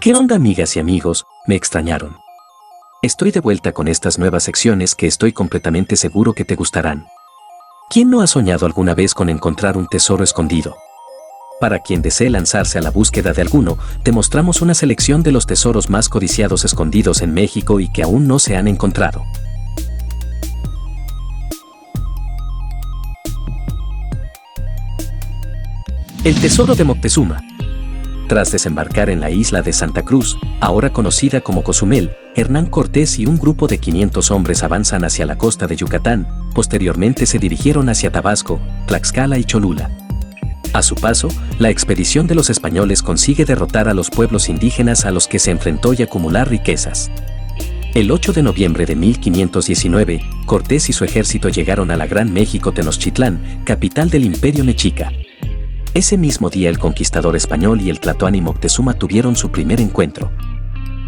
¿Qué onda, amigas y amigos? Me extrañaron. Estoy de vuelta con estas nuevas secciones que estoy completamente seguro que te gustarán. ¿Quién no ha soñado alguna vez con encontrar un tesoro escondido? Para quien desee lanzarse a la búsqueda de alguno, te mostramos una selección de los tesoros más codiciados escondidos en México y que aún no se han encontrado. El tesoro de Moctezuma. Tras desembarcar en la isla de Santa Cruz, ahora conocida como Cozumel, Hernán Cortés y un grupo de 500 hombres avanzan hacia la costa de Yucatán, posteriormente se dirigieron hacia Tabasco, Tlaxcala y Cholula. A su paso, la expedición de los españoles consigue derrotar a los pueblos indígenas a los que se enfrentó y acumular riquezas. El 8 de noviembre de 1519, Cortés y su ejército llegaron a la Gran México Tenochtitlán, capital del Imperio Mexica. Ese mismo día el conquistador español y el tlatoani Moctezuma tuvieron su primer encuentro.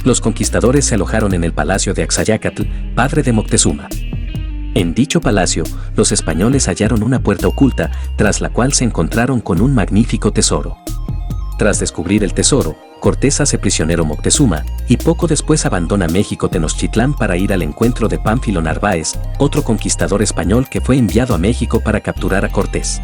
Los conquistadores se alojaron en el palacio de Axayácatl, padre de Moctezuma. En dicho palacio, los españoles hallaron una puerta oculta, tras la cual se encontraron con un magnífico tesoro. Tras descubrir el tesoro, Cortés hace prisionero Moctezuma, y poco después abandona México Tenochtitlán para ir al encuentro de Pánfilo Narváez, otro conquistador español que fue enviado a México para capturar a Cortés.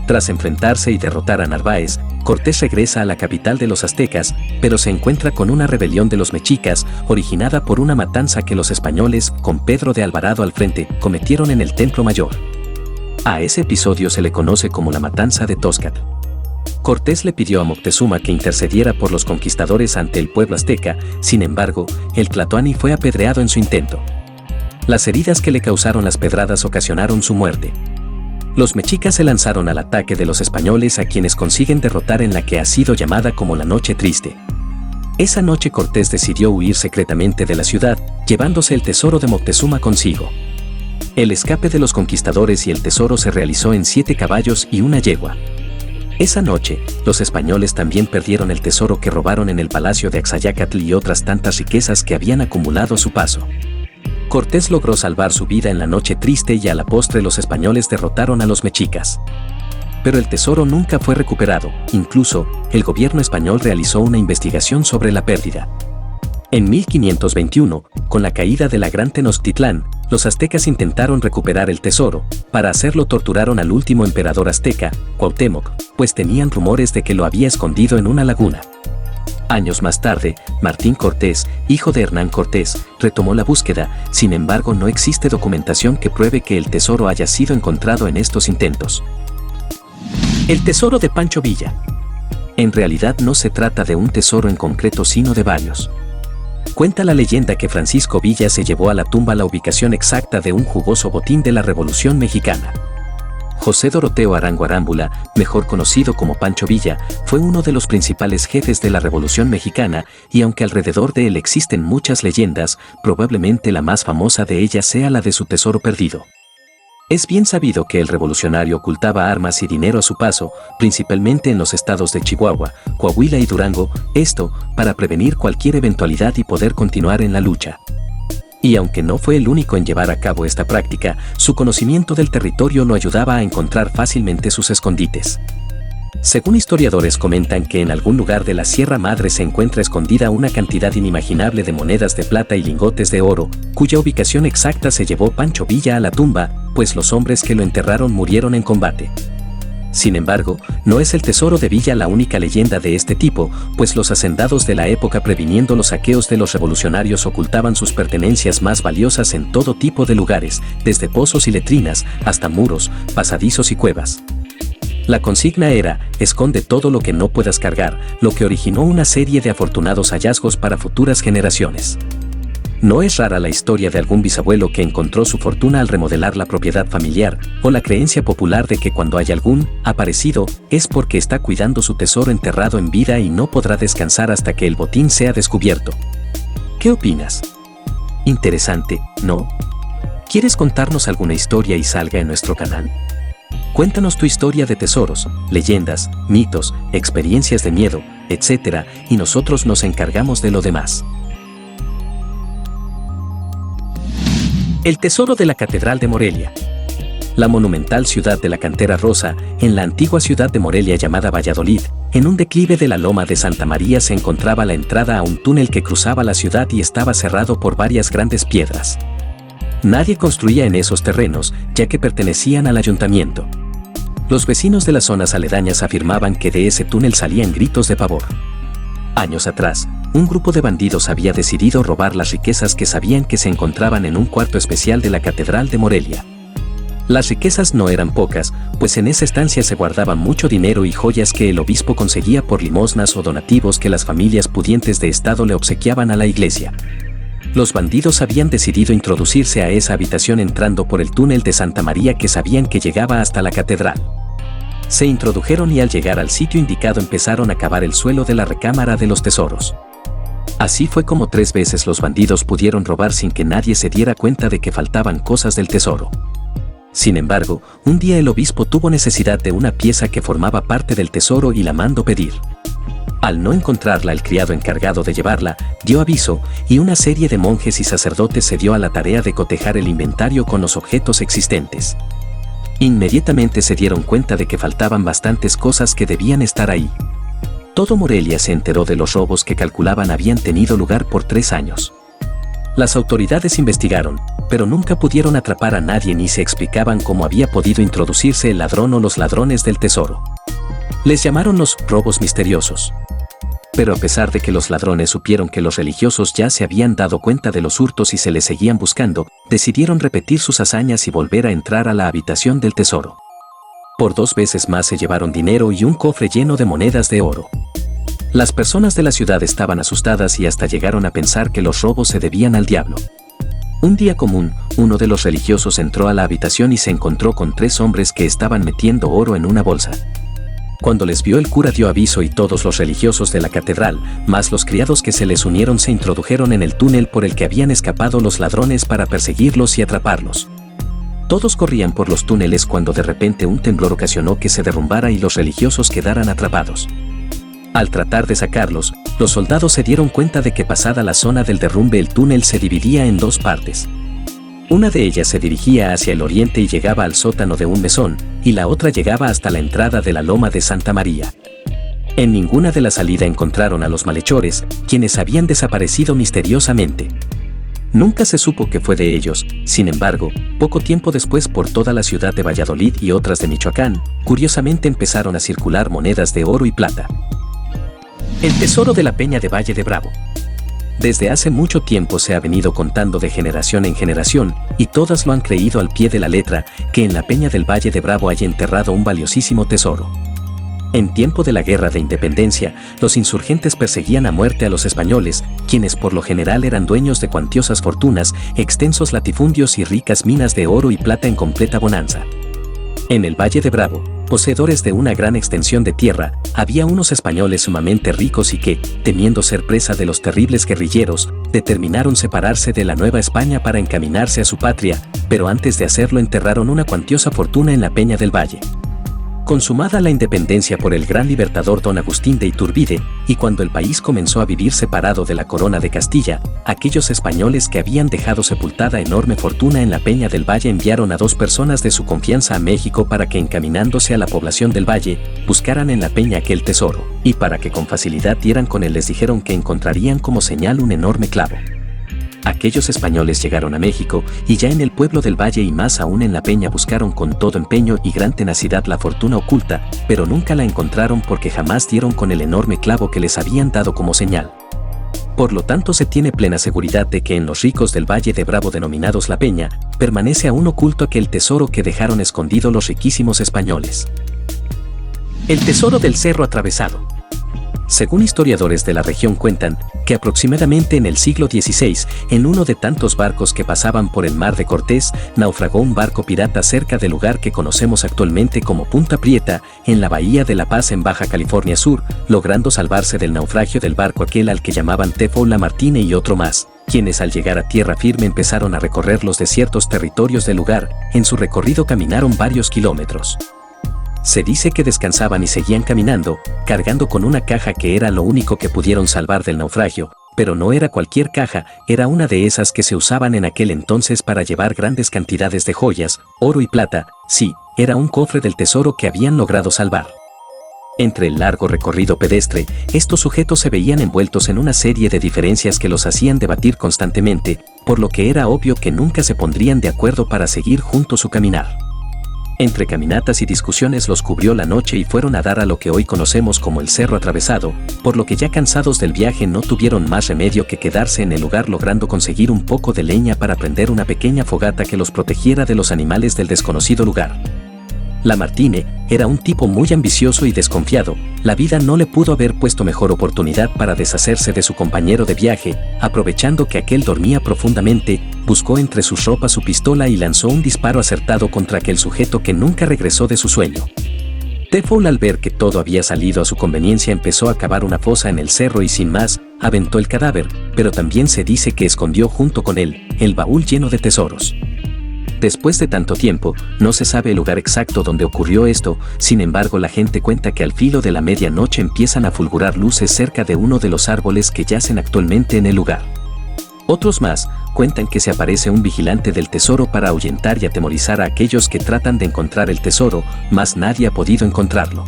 Tras enfrentarse y derrotar a Narváez, Cortés regresa a la capital de los aztecas, pero se encuentra con una rebelión de los mexicas, originada por una matanza que los españoles, con Pedro de Alvarado al frente, cometieron en el Templo Mayor. A ese episodio se le conoce como la Matanza de Tozcatl. Cortés le pidió a Moctezuma que intercediera por los conquistadores ante el pueblo azteca, sin embargo, el tlatoani fue apedreado en su intento. Las heridas que le causaron las pedradas ocasionaron su muerte. Los mexicas se lanzaron al ataque de los españoles, a quienes consiguen derrotar en la que ha sido llamada como la Noche Triste. Esa noche Cortés decidió huir secretamente de la ciudad, llevándose el tesoro de Moctezuma consigo. El escape de los conquistadores y el tesoro se realizó en 7 caballos y una yegua. Esa noche, los españoles también perdieron el tesoro que robaron en el palacio de Axayácatl y otras tantas riquezas que habían acumulado a su paso. Cortés logró salvar su vida en la Noche Triste y a la postre los españoles derrotaron a los mexicas. Pero el tesoro nunca fue recuperado, incluso, el gobierno español realizó una investigación sobre la pérdida. En 1521, con la caída de la Gran Tenochtitlán, los aztecas intentaron recuperar el tesoro. Para hacerlo torturaron al último emperador azteca, Cuauhtémoc, pues tenían rumores de que lo había escondido en una laguna. Años más tarde, Martín Cortés, hijo de Hernán Cortés, retomó la búsqueda, sin embargo no existe documentación que pruebe que el tesoro haya sido encontrado en estos intentos. El tesoro de Pancho Villa. En realidad no se trata de un tesoro en concreto sino de varios. Cuenta la leyenda que Francisco Villa se llevó a la tumba la ubicación exacta de un jugoso botín de la Revolución Mexicana. José Doroteo Arango Arámbula, mejor conocido como Pancho Villa, fue uno de los principales jefes de la Revolución Mexicana y aunque alrededor de él existen muchas leyendas, probablemente la más famosa de ellas sea la de su tesoro perdido. Es bien sabido que el revolucionario ocultaba armas y dinero a su paso, principalmente en los estados de Chihuahua, Coahuila y Durango, esto, para prevenir cualquier eventualidad y poder continuar en la lucha. Y aunque no fue el único en llevar a cabo esta práctica, su conocimiento del territorio lo ayudaba a encontrar fácilmente sus escondites. Según historiadores comentan que en algún lugar de la Sierra Madre se encuentra escondida una cantidad inimaginable de monedas de plata y lingotes de oro, cuya ubicación exacta se llevó Pancho Villa a la tumba, pues los hombres que lo enterraron murieron en combate. Sin embargo, no es el tesoro de Villa la única leyenda de este tipo, pues los hacendados de la época previniendo los saqueos de los revolucionarios ocultaban sus pertenencias más valiosas en todo tipo de lugares, desde pozos y letrinas, hasta muros, pasadizos y cuevas. La consigna era, esconde todo lo que no puedas cargar, lo que originó una serie de afortunados hallazgos para futuras generaciones. No es rara la historia de algún bisabuelo que encontró su fortuna al remodelar la propiedad familiar, o la creencia popular de que cuando hay algún aparecido, es porque está cuidando su tesoro enterrado en vida y no podrá descansar hasta que el botín sea descubierto. ¿Qué opinas? Interesante, ¿no? ¿Quieres contarnos alguna historia y salga en nuestro canal? Cuéntanos tu historia de tesoros, leyendas, mitos, experiencias de miedo, etc., y nosotros nos encargamos de lo demás. El tesoro de la Catedral de Morelia. La monumental ciudad de la Cantera Rosa, en la antigua ciudad de Morelia llamada Valladolid, en un declive de la loma de Santa María se encontraba la entrada a un túnel que cruzaba la ciudad y estaba cerrado por varias grandes piedras. Nadie construía en esos terrenos, ya que pertenecían al ayuntamiento. Los vecinos de las zonas aledañas afirmaban que de ese túnel salían gritos de pavor. Años atrás, un grupo de bandidos había decidido robar las riquezas que sabían que se encontraban en un cuarto especial de la Catedral de Morelia. Las riquezas no eran pocas, pues en esa estancia se guardaban mucho dinero y joyas que el obispo conseguía por limosnas o donativos que las familias pudientes de estado le obsequiaban a la iglesia. Los bandidos habían decidido introducirse a esa habitación entrando por el túnel de Santa María que sabían que llegaba hasta la catedral. Se introdujeron y al llegar al sitio indicado empezaron a cavar el suelo de la recámara de los tesoros. Así fue como 3 veces los bandidos pudieron robar sin que nadie se diera cuenta de que faltaban cosas del tesoro. Sin embargo, un día el obispo tuvo necesidad de una pieza que formaba parte del tesoro y la mandó pedir. Al no encontrarla, el criado encargado de llevarla dio aviso y una serie de monjes y sacerdotes se dio a la tarea de cotejar el inventario con los objetos existentes. Inmediatamente se dieron cuenta de que faltaban bastantes cosas que debían estar ahí. Todo Morelia se enteró de los robos que calculaban habían tenido lugar por 3 años. Las autoridades investigaron, pero nunca pudieron atrapar a nadie ni se explicaban cómo había podido introducirse el ladrón o los ladrones del tesoro. Les llamaron los robos misteriosos. Pero a pesar de que los ladrones supieron que los religiosos ya se habían dado cuenta de los hurtos y se les seguían buscando, decidieron repetir sus hazañas y volver a entrar a la habitación del tesoro. Por 2 veces más se llevaron dinero y un cofre lleno de monedas de oro. Las personas de la ciudad estaban asustadas y hasta llegaron a pensar que los robos se debían al diablo. Un día común, uno de los religiosos entró a la habitación y se encontró con 3 hombres que estaban metiendo oro en una bolsa. Cuando les vio, el cura dio aviso y todos los religiosos de la catedral, más los criados que se les unieron, se introdujeron en el túnel por el que habían escapado los ladrones para perseguirlos y atraparlos. Todos corrían por los túneles cuando de repente un temblor ocasionó que se derrumbara y los religiosos quedaran atrapados. Al tratar de sacarlos, los soldados se dieron cuenta de que pasada la zona del derrumbe el túnel se dividía en 2 partes. Una de ellas se dirigía hacia el oriente y llegaba al sótano de un mesón, y la otra llegaba hasta la entrada de la loma de Santa María. En ninguna de las salidas encontraron a los malhechores, quienes habían desaparecido misteriosamente. Nunca se supo qué fue de ellos. Sin embargo, poco tiempo después, por toda la ciudad de Valladolid y otras de Michoacán, curiosamente empezaron a circular monedas de oro y plata. El tesoro de la Peña de Valle de Bravo. Desde hace mucho tiempo se ha venido contando de generación en generación, y todas lo han creído al pie de la letra, que en la Peña del Valle de Bravo hay enterrado un valiosísimo tesoro. En tiempo de la Guerra de Independencia, los insurgentes perseguían a muerte a los españoles, quienes por lo general eran dueños de cuantiosas fortunas, extensos latifundios y ricas minas de oro y plata en completa bonanza. En el Valle de Bravo, poseedores de una gran extensión de tierra, había unos españoles sumamente ricos y que, temiendo ser presa de los terribles guerrilleros, determinaron separarse de la Nueva España para encaminarse a su patria, pero antes de hacerlo enterraron una cuantiosa fortuna en la Peña del Valle. Consumada la independencia por el gran libertador don Agustín de Iturbide, y cuando el país comenzó a vivir separado de la corona de Castilla, aquellos españoles que habían dejado sepultada enorme fortuna en la Peña del Valle enviaron a 2 personas de su confianza a México para que, encaminándose a la población del Valle, buscaran en la peña aquel tesoro, y para que con facilidad dieran con él les dijeron que encontrarían como señal un enorme clavo. Aquellos españoles llegaron a México y ya en el pueblo del Valle y más aún en la peña buscaron con todo empeño y gran tenacidad la fortuna oculta, pero nunca la encontraron porque jamás dieron con el enorme clavo que les habían dado como señal. Por lo tanto, se tiene plena seguridad de que en los ricos del Valle de Bravo denominados la Peña, permanece aún oculto aquel tesoro que dejaron escondido los riquísimos españoles. El tesoro del Cerro Atravesado. Según historiadores de la región cuentan, que aproximadamente en el siglo XVI, en uno de tantos barcos que pasaban por el Mar de Cortés, naufragó un barco pirata cerca del lugar que conocemos actualmente como Punta Prieta, en la Bahía de La Paz en Baja California Sur, logrando salvarse del naufragio del barco aquel al que llamaban Tefo Lamartine y otro más, quienes al llegar a tierra firme empezaron a recorrer los desiertos territorios del lugar. En su recorrido caminaron varios kilómetros. Se dice que descansaban y seguían caminando, cargando con una caja que era lo único que pudieron salvar del naufragio, pero no era cualquier caja, era una de esas que se usaban en aquel entonces para llevar grandes cantidades de joyas, oro y plata. Sí, era un cofre del tesoro que habían logrado salvar. Entre el largo recorrido pedestre, estos sujetos se veían envueltos en una serie de diferencias que los hacían debatir constantemente, por lo que era obvio que nunca se pondrían de acuerdo para seguir juntos su caminar. Entre caminatas y discusiones los cubrió la noche y fueron a dar a lo que hoy conocemos como el Cerro Atravesado, por lo que ya cansados del viaje no tuvieron más remedio que quedarse en el lugar logrando conseguir un poco de leña para prender una pequeña fogata que los protegiera de los animales del desconocido lugar. Lamartine era un tipo muy ambicioso y desconfiado. La vida no le pudo haber puesto mejor oportunidad para deshacerse de su compañero de viaje. Aprovechando que aquel dormía profundamente, buscó entre sus ropas su pistola y lanzó un disparo acertado contra aquel sujeto que nunca regresó de su sueño. Defoe, al ver que todo había salido a su conveniencia, empezó a cavar una fosa en el cerro y sin más, aventó el cadáver, pero también se dice que escondió junto con él el baúl lleno de tesoros. Después de tanto tiempo, no se sabe el lugar exacto donde ocurrió esto, sin embargo la gente cuenta que al filo de la medianoche empiezan a fulgurar luces cerca de uno de los árboles que yacen actualmente en el lugar. Otros más cuentan que se aparece un vigilante del tesoro para ahuyentar y atemorizar a aquellos que tratan de encontrar el tesoro, mas nadie ha podido encontrarlo.